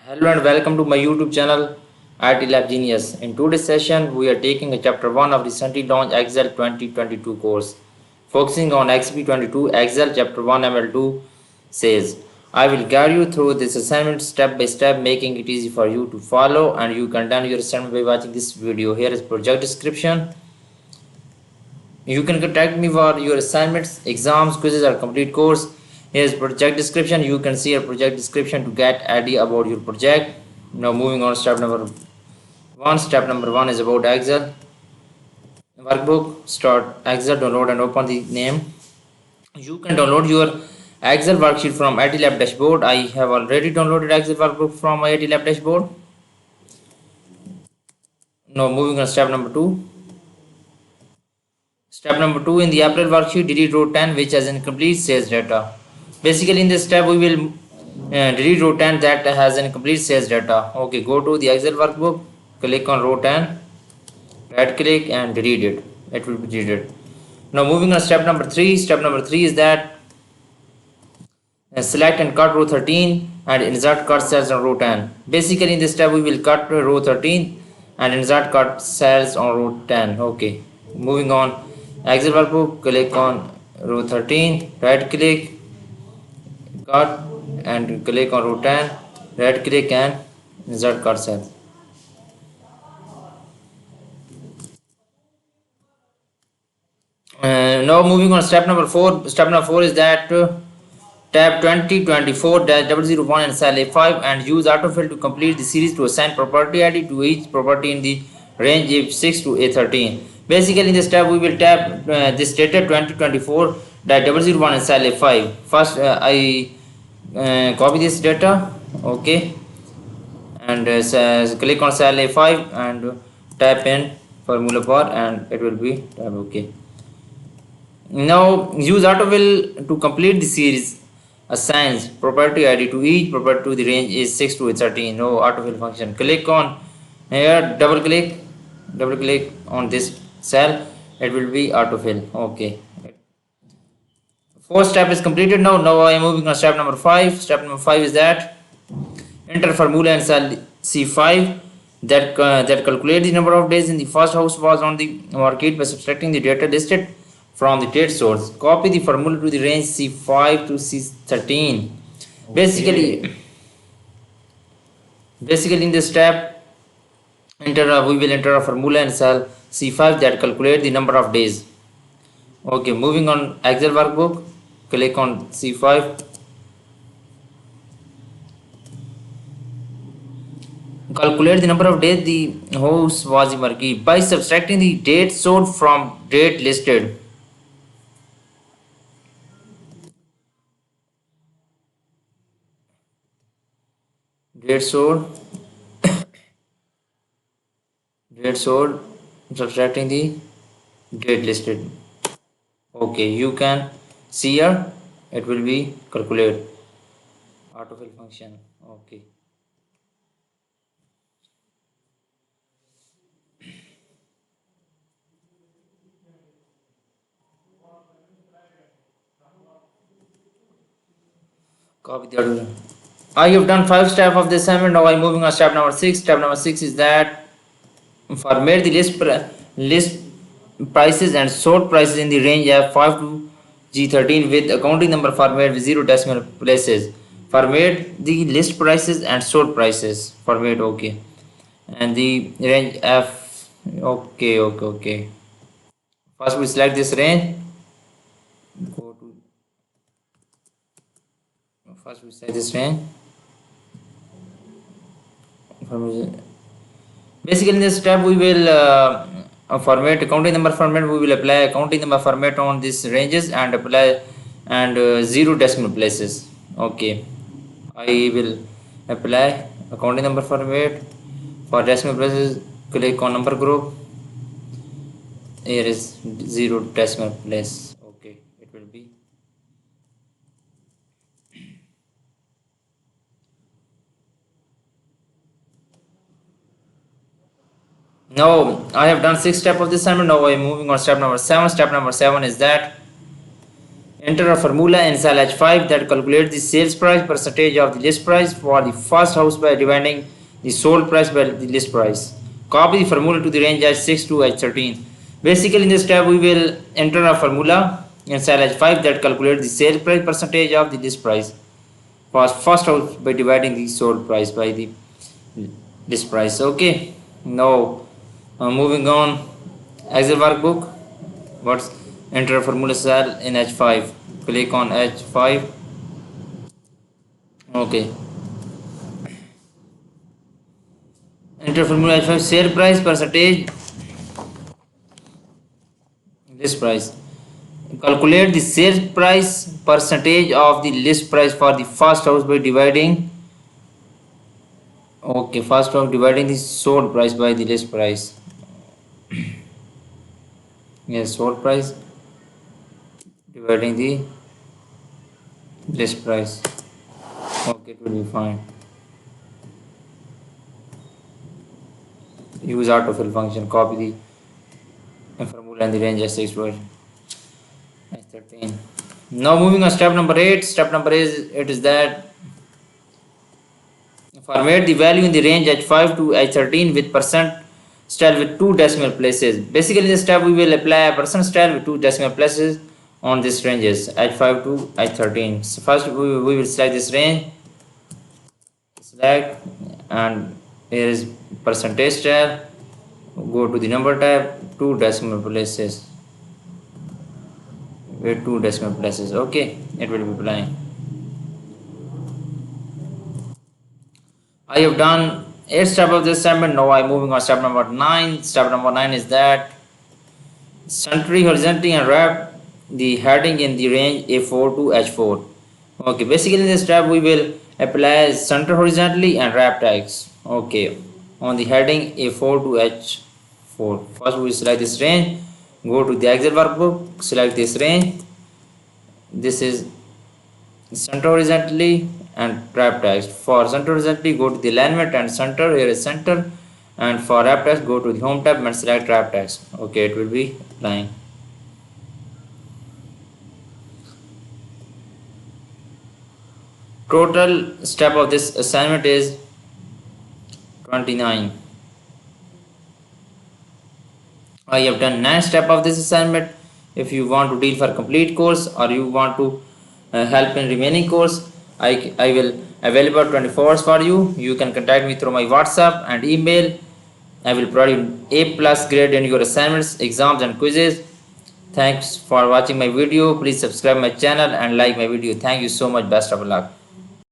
Hello and welcome to my YouTube channel IT Lab Genius. In today's session, we are taking a chapter 1 of recently launched Excel 2022 course. Focusing on XP22 Excel chapter 1 ML2 says, I will guide you through this assignment step by step, making it easy for you to follow, and you can done your assignment by watching this video. Here is project description. You can contact me for your assignments, exams, quizzes, or complete course. Here's project description. You can see a project description to get idea about your project. Now moving on, step number one. Step number one is about Excel workbook. Start Excel, download and open the name. You can download your Excel worksheet from IT Lab dashboard. I have already downloaded Excel workbook from my IT Lab dashboard. Now moving on, step number two. Step number 2, in the April worksheet, delete row 10 which has incomplete sales data. Basically in this step we will delete row 10 that has incomplete sales data. Okay, go to the Excel workbook, click on row 10, right click and delete it. It will be deleted. Now moving on, step number 3. Step number 3 is that select and cut row 13 and insert cut cells on row 10. Basically in this step we will cut row 13 and insert cut cells on row 10. Okay, moving on, Excel workbook, click on row 13, right click, cut and click on row 10, right click and insert cut cell. Now moving on, step number 4. Step number 4 is that tab 2024-001 in cell A5 and use autofill to complete the series to assign property ID to each property in the range A6 to A13. Basically in this tab we will tab this data 2024-001 in cell A5. First I copy this data, okay, and click on cell A5 and type in formula bar and it will be tab, okay. Now use autofill to complete the series, assigns property ID to each property to the range is 6 to 13. No autofill function. Click on here, double click on this cell, it will be autofill. Okay, fourth step is completed. Now I am moving on step number 5. Step number 5 is that enter formula in cell C5 that calculate the number of days in the first house was on the market by subtracting the data listed from the date source. Copy the formula to the range C5 to C13. Okay. Basically in this step we will enter a formula in cell C5 that calculate the number of days. Okay, moving on, Excel workbook, click on C5, calculate the number of days the house was in market by subtracting the date sold from date listed. Date sold subtracting the date listed. Okay, you can see here it will be calculate autofill function. Okay, copy the order. I have done 5 steps of the assignment. Now I am moving on step number 6. Step number 6 is that format the list prices and sort prices in the range F5 to G13 with accounting number format with 0 decimal places. Format the list prices and sort prices. Format, okay. And the range F, okay. First we select this range. Go to first we select this range. Basically in this step we will format accounting number format. We will apply accounting number format on these ranges and apply and 0 decimal places. Okay, I will apply accounting number format for decimal places. Click on number group. Here is 0 decimal place. Okay, it will be. Now I have done 6 steps of this assignment. Now I am moving on step number 7. Step number 7 is that Enter a formula in cell H5 that calculates the sales price percentage of the list price for the first house by dividing the sold price by the list price. Copy the formula to the range H6 to H13. Basically, in this step, we will enter a formula in cell H5 that calculates the sales price percentage of the list price for first house by dividing the sold price by the list price. Okay, now moving on, Excel workbook. What's enter a formula cell in H5? Click on H5. Okay, enter formula H5 sale price percentage list price. Calculate the sale price percentage of the list price for the first house by dividing. Okay, first house dividing the sold price by the list price. Yes, sold price dividing the list price. Okay, it will be fine. Use autofill function. Copy the formula and the range S6 to S13. Now moving on step number 8. Step number 8 is that format the value in the range H5 to H13 with percent style with 2 decimal places. Basically, in this step we will apply a percent style with 2 decimal places on these ranges H5 to H13. So first we will select this range, select, and here is percentage style. Go to the number tab, 2 decimal places with 2 decimal places. Okay, it will be applying. I have done 8 steps of this assignment. Now I am moving on step number 9. Step number 9 is that center horizontally and wrap the heading in the range A4 to H4. Okay, basically in this step we will apply center horizontally and wrap tags. Okay, on the heading A4 to H4. First we select this range, go to the Excel workbook, select this range. This is center horizontally and wrap tags. For center horizontally, go to the alignment and center. Here is center, and for wrap tags, go to the home tab and select wrap tags. Okay, it will be applying. Total step of this assignment is 29. I have done 9 steps of this assignment. If you want to deal for complete course or you want to help in remaining course, I will available 24 hours for you. You can contact me through my WhatsApp and email. I will provide you A+ grade in your assignments, exams and quizzes. Thanks for watching my video. Please subscribe my channel and like my video. Thank you so much. Best of luck.